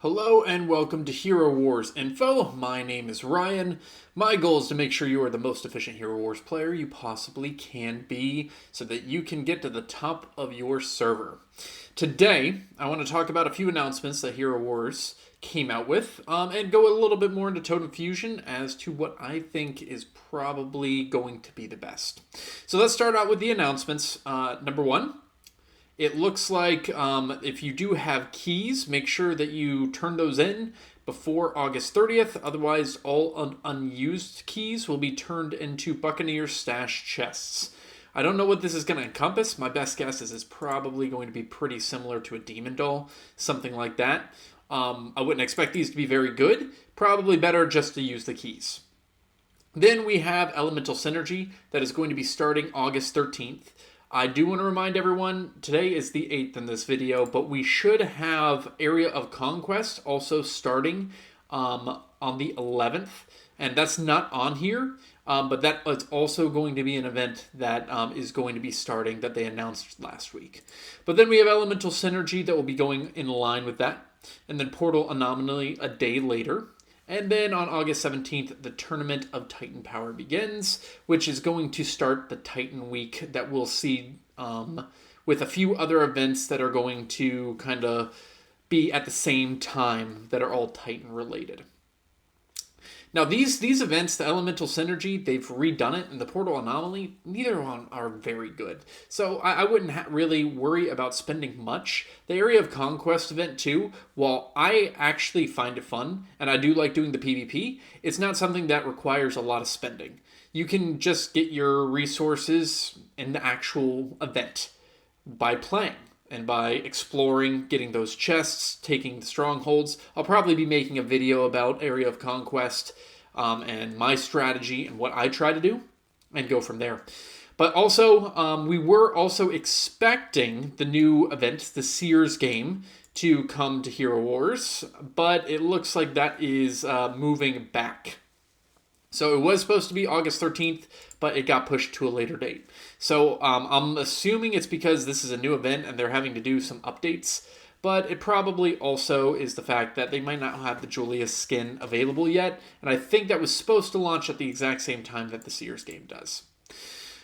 Hello and welcome to Hero Wars Info. My name is Ryan. My goal is to make sure you are the most efficient Hero Wars player you possibly can be so that you can get to the top of your server. Today, I want to talk about a few announcements that Hero Wars came out with and go a little bit more into Totem Fusion as to what I think is probably going to be the best. So let's start out with the announcements. Number one, it looks like if you do have keys, make sure that you turn those in before August 30th. Otherwise, all unused keys will be turned into Buccaneer stash chests. I don't know what this is going to encompass. My best guess is it's probably going to be pretty similar to a Demon Doll, something like that. I wouldn't expect these to be very good. Probably better just to use the keys. Then we have Elemental Synergy that is going to be starting August 13th. I do want to remind everyone, today is the 8th in this video, but we should have Area of Conquest also starting on the 11th. And that's not on here, but that is also going to be an event that is going to be starting that they announced last week. But then we have Elemental Synergy that will be going in line with that. And then Portal Anomaly a day later. And then on August 17th, the Tournament of Titan Power begins, which is going to start the Titan Week that we'll see with a few other events that are going to kind of be at the same time that are all Titan related. Now, these events, the Elemental Synergy, they've redone it, and the Portal Anomaly, neither one are very good. So I wouldn't really worry about spending much. The Area of Conquest event, too, while I actually find it fun, and I do like doing the PvP, it's not something that requires a lot of spending. You can just get your resources in the actual event by playing. And by exploring, getting those chests, taking the strongholds. I'll probably be making a video about Area of Conquest and my strategy and what I try to do and go from there. But also, we were also expecting the new event, the Seers game, to come to Hero Wars. But it looks like that is moving back. So it was supposed to be August 13th, but it got pushed to a later date. So I'm assuming it's because this is a new event and they're having to do some updates. But it probably also is the fact that they might not have the Julius skin available yet. And I think that was supposed to launch at the exact same time that the Seers game does.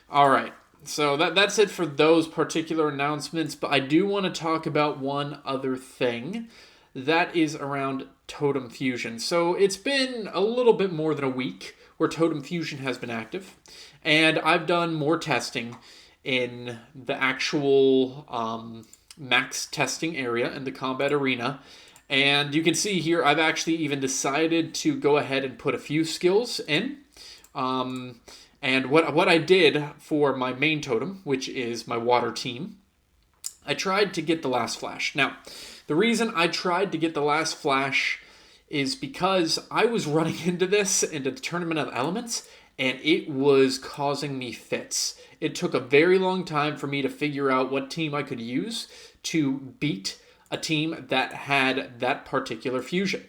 All right. So that's it for those particular announcements. But I do want to talk about one other thing. That is around Totem Fusion. So it's been a little bit more than a week where Totem Fusion has been active. And I've done more testing in the actual max testing area in the combat arena. And you can see here, I've actually even decided to go ahead and put a few skills in. And what I did for my main totem, which is my water team, I tried to get the last flash. Now, the reason I tried to get the last flash is because I was running into the Tournament of Elements, and it was causing me fits. It took a very long time for me to figure out what team I could use to beat a team that had that particular fusion.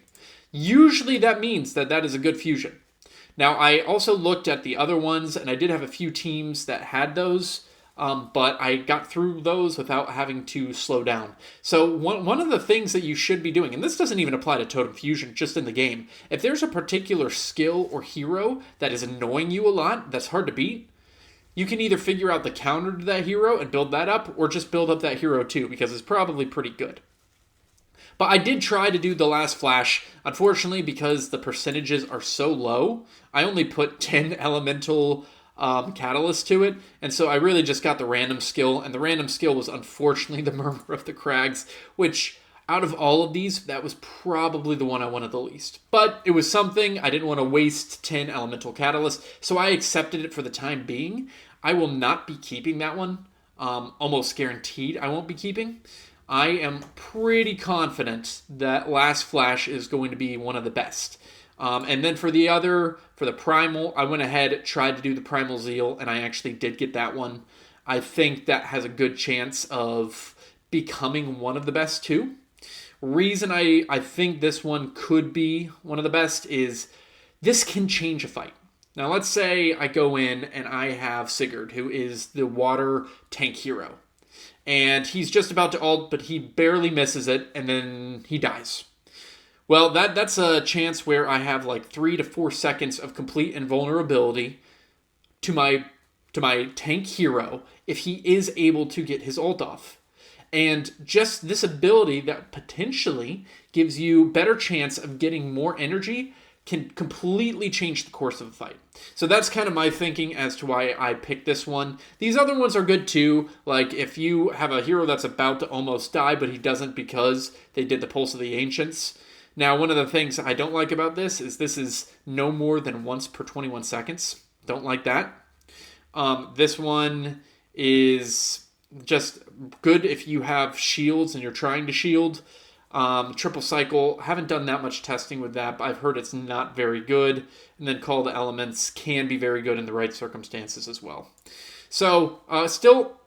Usually that means that is a good fusion. Now, I also looked at the other ones, and I did have a few teams that had those, but I got through those without having to slow down. So one of the things that you should be doing, and this doesn't even apply to Totem Fusion, just in the game, if there's a particular skill or hero that is annoying you a lot, that's hard to beat, you can either figure out the counter to that hero and build that up, or just build up that hero too, because it's probably pretty good. But I did try to do the last flash. Unfortunately, because the percentages are so low, I only put 10 elemental catalyst to it, and so I really just got the random skill, and the random skill was unfortunately the Murmur of the Crags, which out of all of these, that was probably the one I wanted the least. But it was something. I didn't want to waste 10 elemental catalyst, so I accepted it for the time being. I will not be keeping that one. Almost guaranteed I won't be keeping. I am pretty confident that Last Flash is going to be one of the best. And then for the Primal, I went ahead, tried to do the Primal Zeal, and I actually did get that one. I think that has a good chance of becoming one of the best too. Reason I think this one could be one of the best is this can change a fight. Now let's say I go in and I have Sigurd, who is the water tank hero. And he's just about to ult, but he barely misses it, and then he dies. Well, that's a chance where I have like 3 to 4 seconds of complete invulnerability to my tank hero if he is able to get his ult off. And just this ability that potentially gives you better chance of getting more energy can completely change the course of a fight. So that's kind of my thinking as to why I picked this one. These other ones are good too. Like if you have a hero that's about to almost die, but he doesn't because they did the Pulse of the Ancients. Now, one of the things I don't like about this is no more than once per 21 seconds. Don't like that. This one is just good if you have shields and you're trying to shield. Triple Cycle, haven't done that much testing with that, but I've heard it's not very good. And then Call to Elements can be very good in the right circumstances as well. So, still,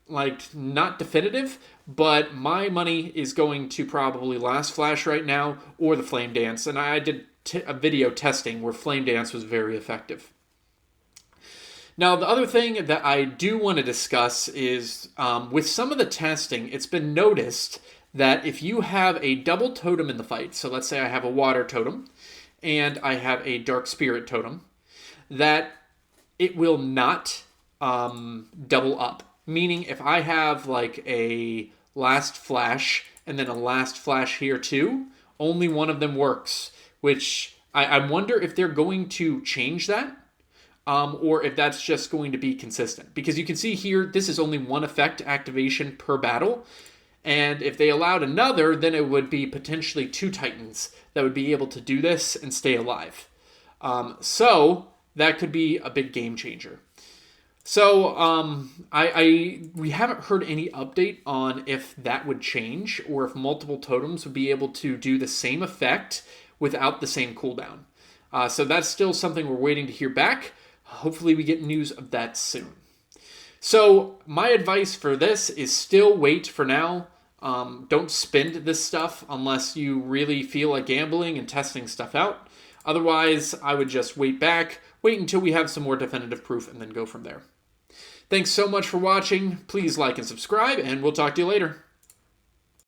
like, not definitive, but my money is going to probably Last Flash right now or the Flame Dance. And I did a video testing where Flame Dance was very effective. Now, the other thing that I do want to discuss is with some of the testing, it's been noticed that if you have a double totem in the fight, so let's say I have a water totem and I have a dark spirit totem, that it will not double up. Meaning if I have like a last flash and then a last flash here too, only one of them works, which I wonder if they're going to change that. Or if that's just going to be consistent. Because you can see here, this is only one effect activation per battle. And if they allowed another, then it would be potentially 2 Titans that would be able to do this and stay alive. So that could be a big game changer. So we haven't heard any update on if that would change or if multiple totems would be able to do the same effect without the same cooldown. So that's still something we're waiting to hear back. Hopefully we get news of that soon. So my advice for this is still wait for now. Don't spend this stuff unless you really feel like gambling and testing stuff out. Otherwise, I would just wait until we have some more definitive proof and then go from there. Thanks so much for watching. Please like and subscribe, and we'll talk to you later.